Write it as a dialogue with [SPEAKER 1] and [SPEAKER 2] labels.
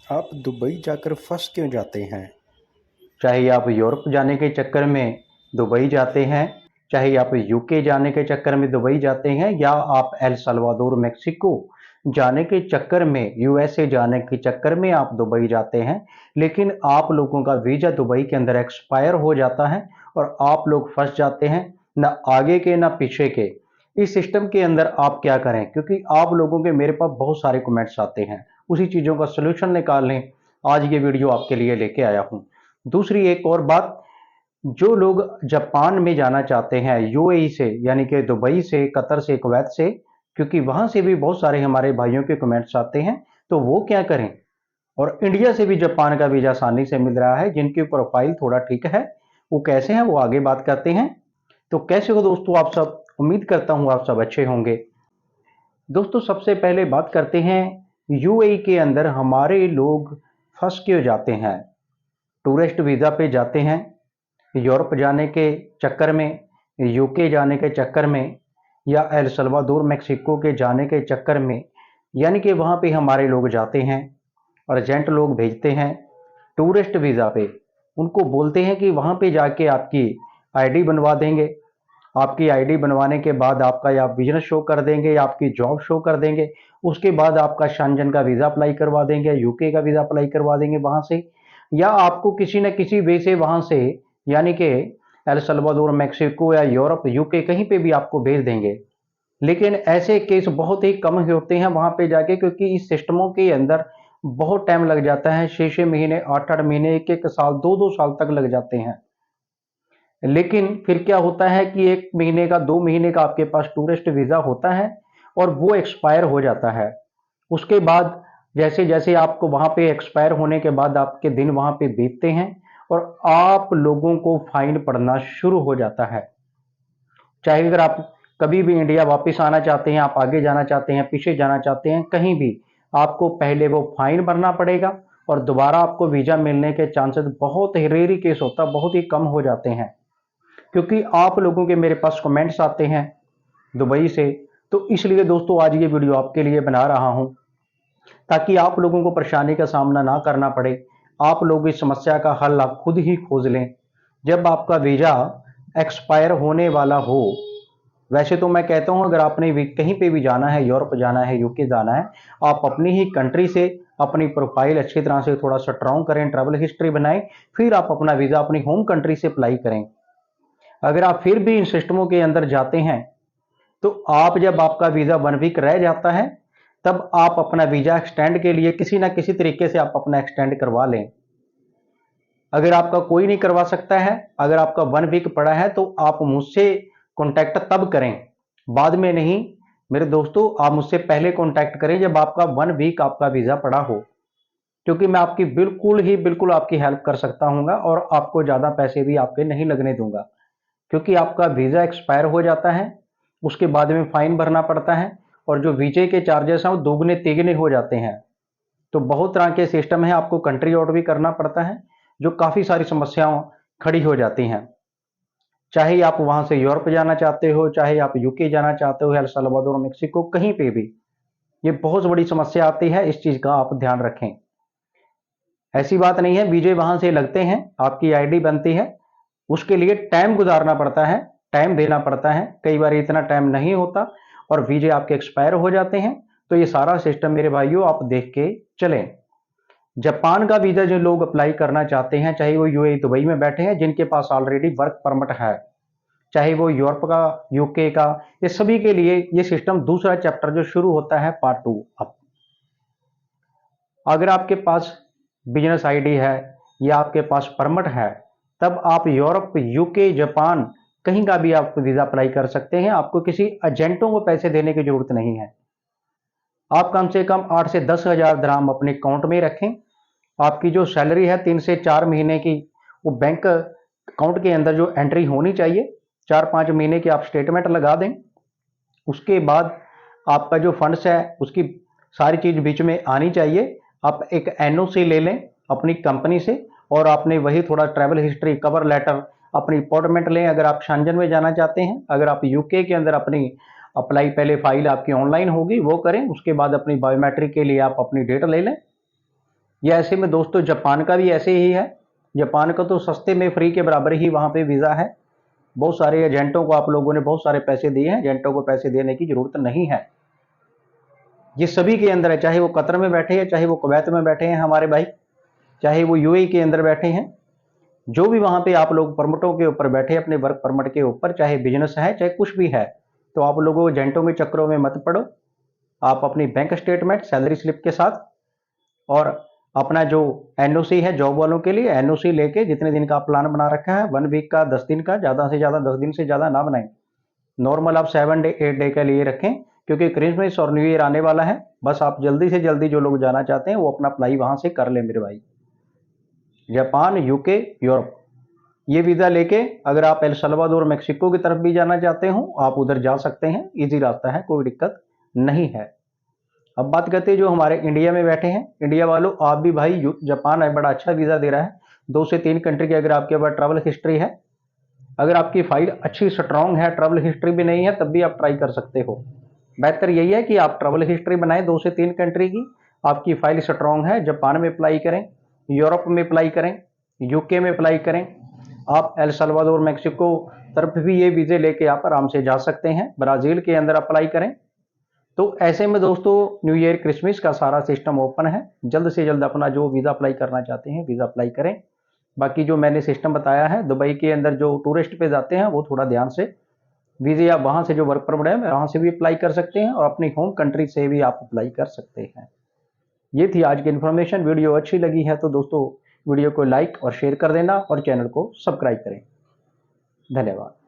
[SPEAKER 1] आप दुबई जाकर फंस क्यों जाते हैं?
[SPEAKER 2] चाहे आप यूरोप जाने के चक्कर में दुबई जाते हैं, चाहे आप यूके जाने के चक्कर में दुबई जाते हैं, या आप एल सल्वाडोर मेक्सिको जाने के चक्कर में, यूएसए जाने के चक्कर में आप दुबई जाते हैं, लेकिन आप लोगों का वीजा दुबई के अंदर एक्सपायर हो जाता है और आप लोग फंस जाते हैं, ना आगे के ना पीछे के। इस सिस्टम के अंदर आप क्या करें, क्योंकि आप लोगों के मेरे पास बहुत सारे कमेंट्स आते हैं, उसी चीज़ों का सोल्यूशन निकालने आज ये वीडियो आपके लिए लेके आया हूँ। दूसरी एक और बात, जो लोग जापान में जाना चाहते हैं यूएई से, यानी कि दुबई से, कतर से, कुवैत से, क्योंकि वहां से भी बहुत सारे हमारे भाइयों के कमेंट्स आते हैं, तो वो क्या करें। और इंडिया से भी जापान का वीजा आसानी से मिल रहा है, जिनकी प्रोफाइल थोड़ा ठीक है, वो कैसे हैं वो आगे बात करते हैं। तो कैसे हो दोस्तों आप सब, उम्मीद करता हूं आप सब अच्छे होंगे। दोस्तों सबसे पहले बात करते हैं, यूएई के अंदर हमारे लोग फंस क्यों जाते हैं। टूरिस्ट वीज़ा पे जाते हैं, यूरोप जाने के चक्कर में, यूके जाने के चक्कर में, या एल सल्वाडोर मेक्सिको के जाने के चक्कर में, यानी कि वहाँ पे हमारे लोग जाते हैं, अर्जेंट लोग भेजते हैं टूरिस्ट वीज़ा पे। उनको बोलते हैं कि वहाँ पे जाके आपकी आईडी बनवा देंगे, आपकी आईडी बनवाने के बाद आपका या बिजनेस शो कर देंगे या आपकी जॉब शो कर देंगे, उसके बाद आपका शेंजन का वीज़ा अप्लाई करवा देंगे, यूके का वीज़ा अप्लाई करवा देंगे वहाँ से, या आपको किसी न किसी वे से वहाँ से, यानी कि एल सल्वाडोर मेक्सिको या यूरोप यूके कहीं पे भी आपको भेज देंगे। लेकिन ऐसे केस बहुत ही कम होते हैं वहाँ पे जाके, क्योंकि इस सिस्टमों के अंदर बहुत टाइम लग जाता है, 6-6 महीने, 8-8 महीने, 1-1 साल, 2-2 साल तक लग जाते हैं। लेकिन फिर क्या होता है कि 1 महीने का, 2 महीने का आपके पास टूरिस्ट वीज़ा होता है और वो एक्सपायर हो जाता है। उसके बाद जैसे जैसे आपको वहाँ पे एक्सपायर होने के बाद आपके दिन वहाँ पे बीतते हैं और आप लोगों को फाइन पड़ना शुरू हो जाता है। चाहे अगर आप कभी भी इंडिया वापस आना चाहते हैं, आप आगे जाना चाहते हैं, पीछे जाना चाहते हैं, कहीं भी आपको पहले वो फाइन भरना पड़ेगा और दोबारा आपको वीज़ा मिलने के चांसेस बहुत ही रेयर केस होता, बहुत ही कम हो जाते हैं। क्योंकि आप लोगों के मेरे पास कमेंट्स आते हैं दुबई से, तो इसलिए दोस्तों आज ये वीडियो आपके लिए बना रहा हूं, ताकि आप लोगों को परेशानी का सामना ना करना पड़े, आप लोग इस समस्या का हल आप खुद ही खोज लें जब आपका वीज़ा एक्सपायर होने वाला हो। वैसे तो मैं कहता हूं, अगर आपने भी कहीं पे भी जाना है, यूरोप जाना है, यूके जाना है, आप अपनी ही कंट्री से अपनी प्रोफाइल अच्छी तरह से थोड़ा स्ट्रॉन्ग करें, ट्रैवल हिस्ट्री बनाएं, फिर आप अपना वीज़ा अपनी होम कंट्री से अप्लाई करें। अगर आप फिर भी इन सिस्टमों के अंदर जाते हैं, तो आप जब आपका वीज़ा 1 वीक रह जाता है, तब आप अपना वीज़ा एक्सटेंड के लिए किसी ना किसी तरीके से आप अपना एक्सटेंड करवा लें। अगर आपका कोई नहीं करवा सकता है, अगर आपका 1 वीक पड़ा है, तो आप मुझसे कॉन्टैक्ट तब करें, बाद में नहीं। मेरे दोस्तों आप मुझसे पहले कॉन्टैक्ट करें जब आपका 1 वीक आपका वीज़ा पड़ा हो, क्योंकि मैं आपकी बिल्कुल ही बिल्कुल आपकी हेल्प कर सकता हूँ और आपको ज़्यादा पैसे भी आपके नहीं लगने दूंगा। क्योंकि आपका वीज़ा एक्सपायर हो जाता है, उसके बाद में फाइन भरना पड़ता है और जो वीजे के चार्जेस हैं वो दोगुने तिगुने हो जाते हैं। तो बहुत तरह के सिस्टम है, आपको कंट्री आउट भी करना पड़ता है, जो काफ़ी सारी समस्याओं खड़ी हो जाती हैं। चाहे आप वहां से यूरोप जाना चाहते हो, चाहे आप यूके जाना चाहते हो, एल सल्वाडोर, मेक्सिको, कहीं पे भी ये बहुत बड़ी समस्या आती है, इस चीज़ का आप ध्यान रखें। ऐसी बात नहीं है वीजे वहां से लगते हैं, आपकी आईडी बनती है, उसके लिए टाइम गुजारना पड़ता है, टाइम देना पड़ता है, कई बार इतना टाइम नहीं होता और वीजे आपके एक्सपायर हो जाते हैं। तो ये सारा सिस्टम मेरे भाइयों आप देख के चलें। जापान का वीजा जो लोग अप्लाई करना चाहते हैं, चाहे वो यूएई दुबई में बैठे हैं, जिनके पास ऑलरेडी वर्क परमिट है, चाहे वो यूरोप का, यूके का, ये सभी के लिए ये सिस्टम दूसरा चैप्टर जो शुरू होता है पार्ट 2। अब अगर आपके पास बिजनेस आईडी है या आपके पास परमिट है, तब आप यूरोप, यूके, जापान कहीं का भी आप वीज़ा अप्लाई कर सकते हैं। आपको किसी एजेंटों को पैसे देने की जरूरत नहीं है। आप कम से कम 8 से 10 हज़ार दराम अपने अकाउंट में रखें। आपकी जो सैलरी है 3 से 4 महीने की, वो बैंक अकाउंट के अंदर जो एंट्री होनी चाहिए, 4-5 महीने की आप स्टेटमेंट लगा दें। उसके बाद आपका जो फंड्स है उसकी सारी चीज़ बीच में आनी चाहिए। आप एक एनओसी ले लें अपनी कंपनी से और आपने वही थोड़ा ट्रैवल हिस्ट्री, कवर लेटर, अपनी अपॉइंटमेंट लें अगर आप शेंजन में जाना चाहते हैं। अगर आप यूके के अंदर अपनी अप्लाई, पहले फाइल आपकी ऑनलाइन होगी वो करें, उसके बाद अपनी बायोमेट्रिक के लिए आप अपनी डेट ले लें। या ऐसे में दोस्तों जापान का भी ऐसे ही है। जापान का तो सस्ते में फ्री के बराबर ही वहाँ पे वीज़ा है। बहुत सारे एजेंटों को आप लोगों ने बहुत सारे पैसे दिए हैं, एजेंटों को पैसे देने की ज़रूरत नहीं है। ये सभी के अंदर है, चाहे वो कतर में बैठे हैं, चाहे वो कुवैत में बैठे हैं हमारे भाई, चाहे वो यूएई के अंदर बैठे हैं, जो भी वहाँ पे आप लोग परमिटों के ऊपर बैठे, अपने वर्क परमिट के ऊपर, चाहे बिजनेस है चाहे कुछ भी है, तो आप लोगों एजेंटों के चक्करों में मत पड़ो। आप अपनी बैंक स्टेटमेंट, सैलरी स्लिप के साथ और अपना जो एनओसी है जॉब वालों के लिए, एनओसी लेके जितने दिन का आप प्लान बना रखा है, 1 वीक का, 10 दिन का, ज़्यादा से ज़्यादा 10 दिन से ज़्यादा ना बनाएं। नॉर्मल आप 7 डे 8 डे के लिए रखें, क्योंकि क्रिसमस और न्यू ईयर आने वाला है। बस आप जल्दी से जल्दी जो लोग जाना चाहते हैं वो अपना अप्लाई वहाँ से कर लें मेरे भाई। जापान, यूके, यूरोप, ये वीज़ा लेके अगर आप एल सल्वाडोर, मेक्सिको की तरफ भी जाना चाहते हो, आप उधर जा सकते हैं। ईज़ी रास्ता है, कोई दिक्कत नहीं है। अब बात करते हैं जो हमारे इंडिया में बैठे हैं। इंडिया वालों, आप भी भाई, जापान है बड़ा अच्छा वीज़ा दे रहा है। 2 से 3 कंट्री की अगर आपके पास ट्रैवल हिस्ट्री है, अगर आपकी फाइल अच्छी स्ट्रांग है, ट्रैवल हिस्ट्री भी नहीं है, तब भी आप ट्राई कर सकते हो। बेहतर यही है कि आप ट्रैवल हिस्ट्री बनाएं 2 से 3 कंट्री की, आपकी फाइल स्ट्रांग है। जापान में अप्लाई करें, यूरोप में अप्लाई करें, यूके में अप्लाई करें। आप एल सल्वाडोर, मेक्सिको तरफ भी ये वीज़े लेके आप आराम से जा सकते हैं। ब्राज़ील के अंदर अप्लाई करें। तो ऐसे में दोस्तों न्यू ईयर, क्रिसमस का सारा सिस्टम ओपन है। जल्द से जल्द अपना जो वीज़ा अप्लाई करना चाहते हैं वीज़ा अप्लाई करें। बाकी जो मैंने सिस्टम बताया है, दुबई के अंदर जो टूरिस्ट पे जाते हैं वो थोड़ा ध्यान से वीज़े, या वहाँ से जो वर्क परमिट है वहाँ से भी अप्लाई कर सकते हैं और अपनी होम कंट्री से भी आप अप्लाई कर सकते हैं। ये थी आज की इन्फॉर्मेशन। वीडियो अच्छी लगी है तो दोस्तों वीडियो को लाइक और शेयर कर देना और चैनल को सब्सक्राइब करें। धन्यवाद।